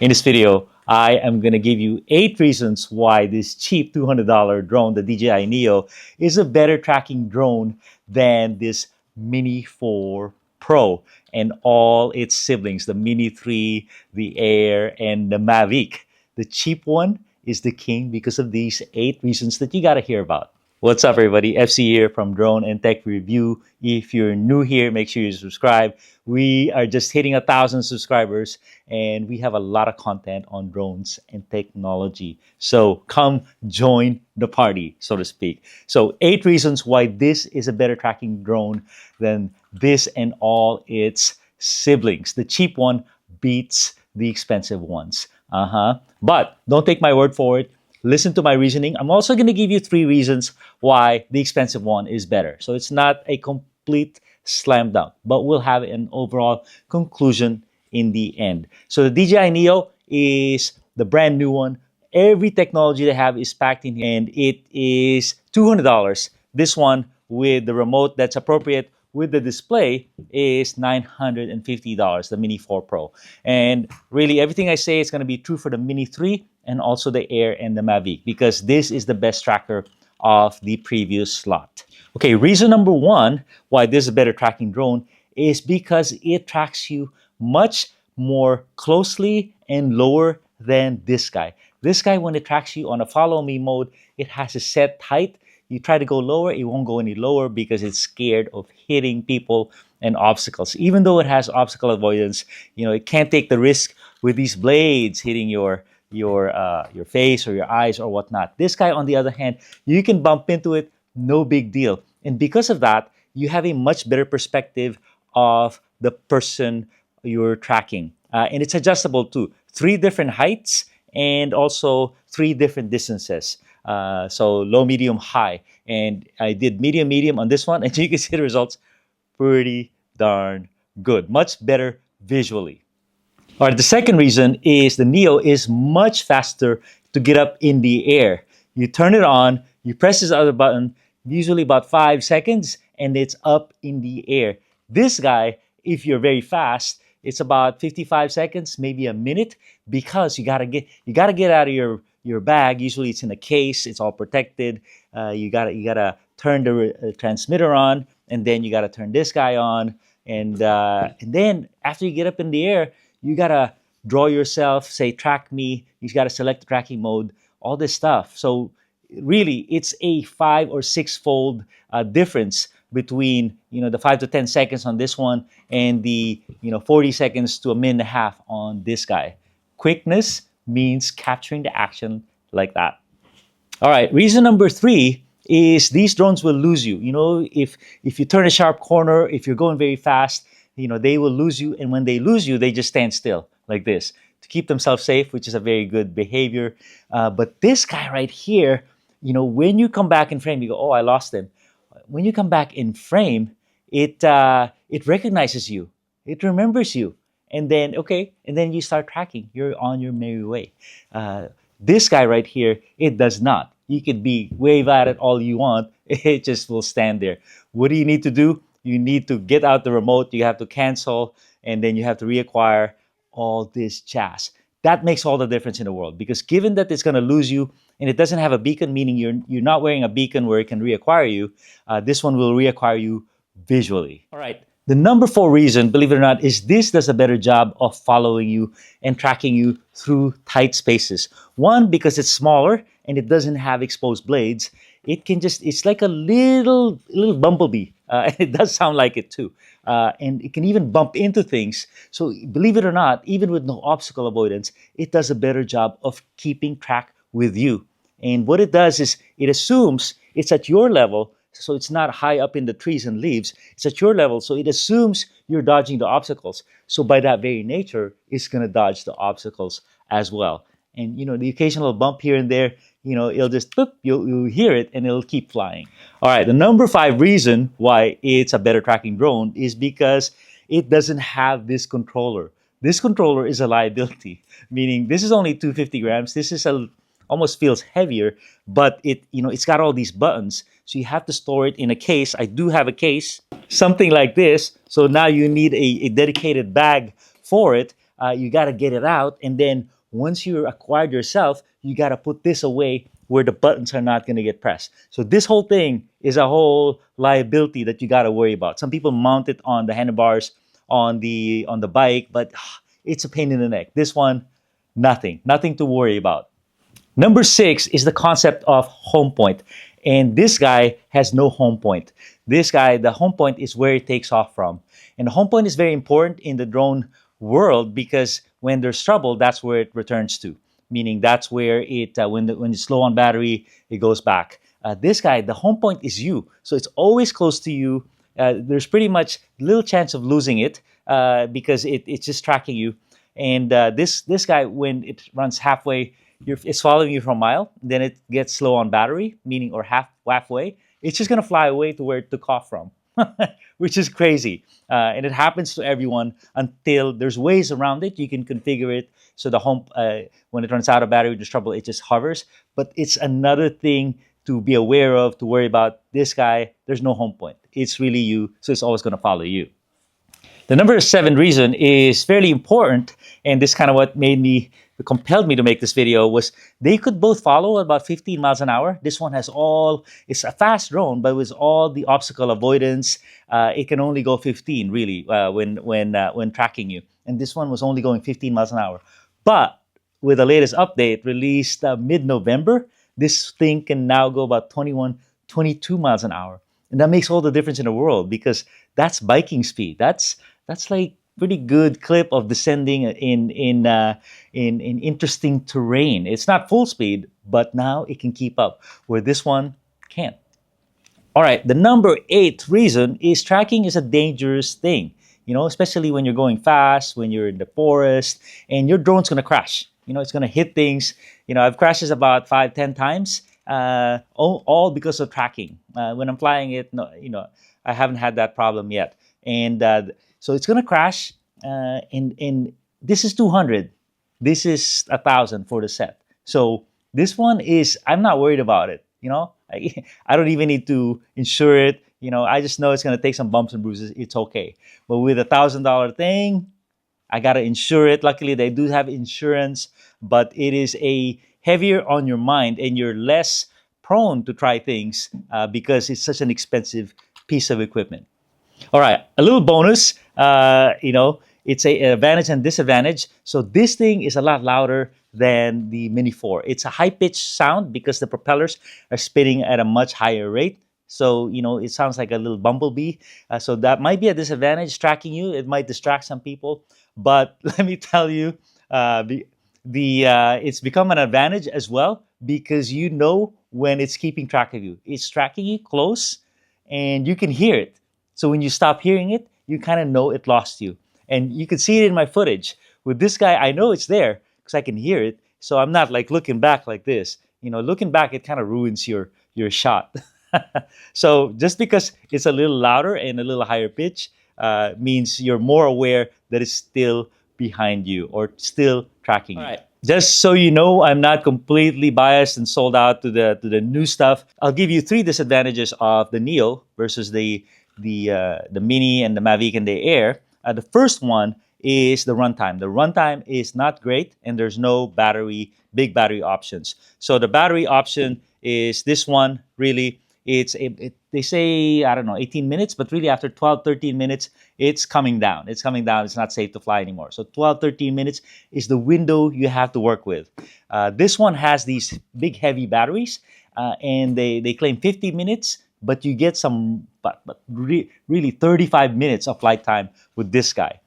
In this video, I am going to give you 8 reasons why this cheap $200 drone, the DJI Neo, is a better tracking drone than this Mini 4 Pro and all its siblings, the Mini 3, the Air, and the Mavic. The cheap one is the king because of these 8 reasons that you got to hear about. What's up, everybody? FC here from Drone and Tech Review. If you're new here, make sure you subscribe. We are just hitting 1,000 subscribers, and we have a lot of content on drones and technology. So come join the party, so to speak. So 8 reasons why this is a better tracking drone than this and all its siblings. The cheap one beats the expensive ones. But don't take my word for it. Listen to my reasoning. I'm also going to give you 3 reasons why the expensive one is better. So it's not a complete slam dunk, but we'll have an overall conclusion in the end. So the DJI Neo is the brand new one. Every technology they have is packed in here, and it is $200. This one with the remote that's appropriate with the display is $950, the Mini 4 Pro. And really, everything I say is going to be true for the Mini 3 and also the Air and the Mavic, because this is the best tracker of the previous lot. Okay, reason number 1 why this is a better tracking drone is because it tracks you much more closely and lower than this guy. This guy, when it tracks you on a follow me mode, it has a set height. You try to go lower, it won't go any lower because it's scared of hitting people and obstacles. Even though it has obstacle avoidance, it can't take the risk with these blades hitting your face or your eyes or whatnot. This guy, on the other hand, you can bump into it, no big deal. And because of that, you have a much better perspective of the person you're tracking. And it's adjustable too. 3 different heights and also 3 different distances. So low, medium, high. And I did medium on this one, and you can see the results pretty darn good. Much better visually. All right, the second reason is the Neo is much faster to get up in the air. You turn it on, you press this other button, usually about 5 seconds, and it's up in the air. This guy, if you're very fast, it's about 55 seconds, maybe a minute, because you gotta get out of your bag. Usually it's in a case, it's all protected. You gotta turn the transmitter on, and then you gotta turn this guy on, and then after you get up in the air, you gotta draw yourself, say track me. You gotta select the tracking mode, all this stuff. So really, it's a 5 or 6-fold difference between the 5 to 10 seconds on this one and the 40 seconds to a minute and a half on this guy. Quickness means capturing the action like that. All right, reason number 3 is these drones will lose you. If you turn a sharp corner, if you're going very fast, they will lose you. And when they lose you, they just stand still like this to keep themselves safe, which is a very good behavior. But this guy right here, when you come back in frame, you go, oh, I lost him. When you come back in frame, it recognizes you. It remembers you. And then you start tracking. You're on your merry way. This guy right here, it does not. You could wave at it all you want. It just will stand there. What do you need to do? You need to get out the remote. You have to cancel, and then you have to reacquire all this jazz. That makes all the difference in the world, because given that it's going to lose you and it doesn't have a beacon, meaning you're not wearing a beacon where it can reacquire you, this one will reacquire you visually. All right. The number 4 reason, believe it or not, is this does a better job of following you and tracking you through tight spaces. 1, because it's smaller and it doesn't have exposed blades. It's like a little bumblebee. And it does sound like it too. And it can even bump into things. So believe it or not, even with no obstacle avoidance, it does a better job of keeping track with you. And what it does is it assumes it's at your level. So it's not high up in the trees and leaves. It's at your level. So it assumes you're dodging the obstacles. So by that very nature, it's going to dodge the obstacles as well. And, the occasional bump here and there, it'll just, boop, you'll hear it and it'll keep flying. All right, the number 5 reason why it's a better tracking drone is because it doesn't have this controller. This controller is a liability, meaning this is only 250 grams. This is almost feels heavier, but it's got all these buttons. So you have to store it in a case. I do have a case, something like this. So now you need a dedicated bag for it. you got to get it out. And then once you're acquired yourself, you got to put this away where the buttons are not going to get pressed. So this whole thing is a whole liability that you got to worry about. Some people mount it on the handlebars on the bike, but it's a pain in the neck. This one, nothing to worry about. Number 6 is the concept of home point. And this guy has no home point. This guy, the home point is where it takes off from. And the home point is very important in the drone world because when there's trouble, that's where it returns to. Meaning that's where it, when it's low on battery, it goes back. This guy, the home point is you. So it's always close to you. There's pretty much little chance of losing it because it's just tracking you. And this guy, when it runs halfway, it's following you for a mile. Then it gets slow on battery, meaning or halfway. It's just gonna fly away to where it took off from, which is crazy. And it happens to everyone until there's ways around it. You can configure it so the home when it runs out of battery, there's trouble. It just hovers. But it's another thing to be aware of, to worry about. This guy, there's no home point. It's really you, so it's always gonna follow you. The number 7 reason is fairly important, and this kind of what compelled me to make this video was they could both follow at about 15 miles an hour. This one has it's a fast drone, but with all the obstacle avoidance, it can only go 15 really when tracking you. And this one was only going 15 miles an hour. But with the latest update released mid-November, this thing can now go about 21, 22 miles an hour. And that makes all the difference in the world because that's biking speed. That's like pretty good clip of descending in interesting terrain. It's not full speed, but now it can keep up where this one can't. All right, the number 8 reason is tracking is a dangerous thing. Especially when you're going fast, when you're in the forest, and your drone's gonna crash. It's gonna hit things. I've crashed this about 5-10 times, all because of tracking. When I'm flying it, no, I haven't had that problem yet. And so it's gonna crash. And this is 200. This is 1,000 for the set. So this one I'm not worried about it. I don't even need to insure it. I just know it's gonna take some bumps and bruises. It's okay. But with $1,000 thing, I gotta insure it. Luckily, they do have insurance, but it is a heavier on your mind, and you're less prone to try things because it's such an expensive piece of equipment. All right, a little bonus. It's an advantage and disadvantage. So this thing is a lot louder than the Mini 4. It's a high-pitched sound because the propellers are spinning at a much higher rate. So, it sounds like a little bumblebee. So that might be a disadvantage tracking you. It might distract some people. But let me tell you, it's become an advantage as well because when it's keeping track of you. It's tracking you close and you can hear it. So when you stop hearing it, you kind of know it lost you. And you can see it in my footage. With this guy, I know it's there because I can hear it. So I'm not like looking back like this. Looking back, it kind of ruins your shot. So just because it's a little louder and a little higher pitch means you're more aware that it's still behind you or still tracking you. All right. Just so you know, I'm not completely biased and sold out to the new stuff. I'll give you 3 disadvantages of the Neo versus the Mini and the Mavic and the Air. The first one is the runtime. The runtime is not great, and there's no big battery options. So the battery option is this one. Really, they say, I don't know, 18 minutes, but really after 12, 13 minutes, it's coming down. It's coming down. It's not safe to fly anymore. So 12, 13 minutes is the window you have to work with. This one has these big, heavy batteries, and they claim 50 minutes, but you get some, really 35 minutes of flight time with this guy.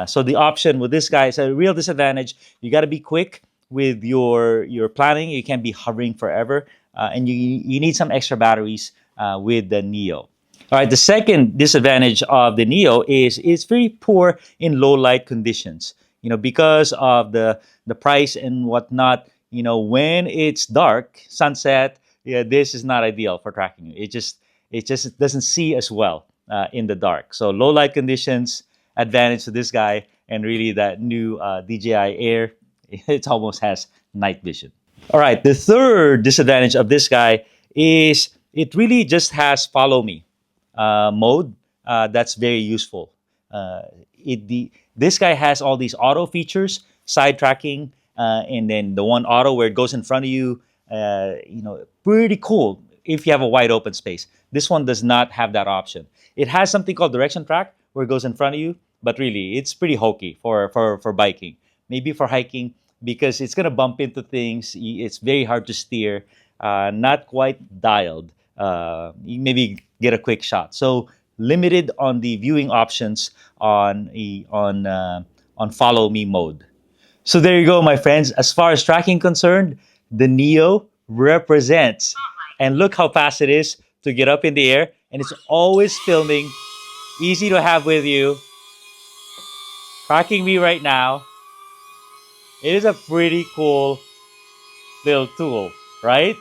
So the option with this guy is a real disadvantage. You got to be quick with your planning. You can't be hovering forever, and you need some extra batteries with the Neo. All right, the second disadvantage of the Neo is it's very poor in low light conditions. Because of the price and whatnot. When it's dark, sunset, this is not ideal for tracking you. It just doesn't see as well in the dark. So low light conditions, advantage to this guy, and really that new DJI Air, it almost has night vision. All right, the third disadvantage of this guy is it really just has follow me mode. That's very useful. This guy has all these auto features, side tracking, and then the one auto where it goes in front of you. Pretty cool if you have a wide open space. This one does not have that option. It has something called direction track where it goes in front of you, but really it's pretty hokey for biking. Maybe for hiking because it's gonna bump into things. It's very hard to steer. Not quite dialed. You maybe get a quick shot. So limited on the viewing options on follow me mode. So there you go, my friends. As far as tracking concerned, the Neo represents. And look how fast it is to get up in the air, and it's always filming. Easy to have with you. Tracking me right now. It is a pretty cool little tool, right?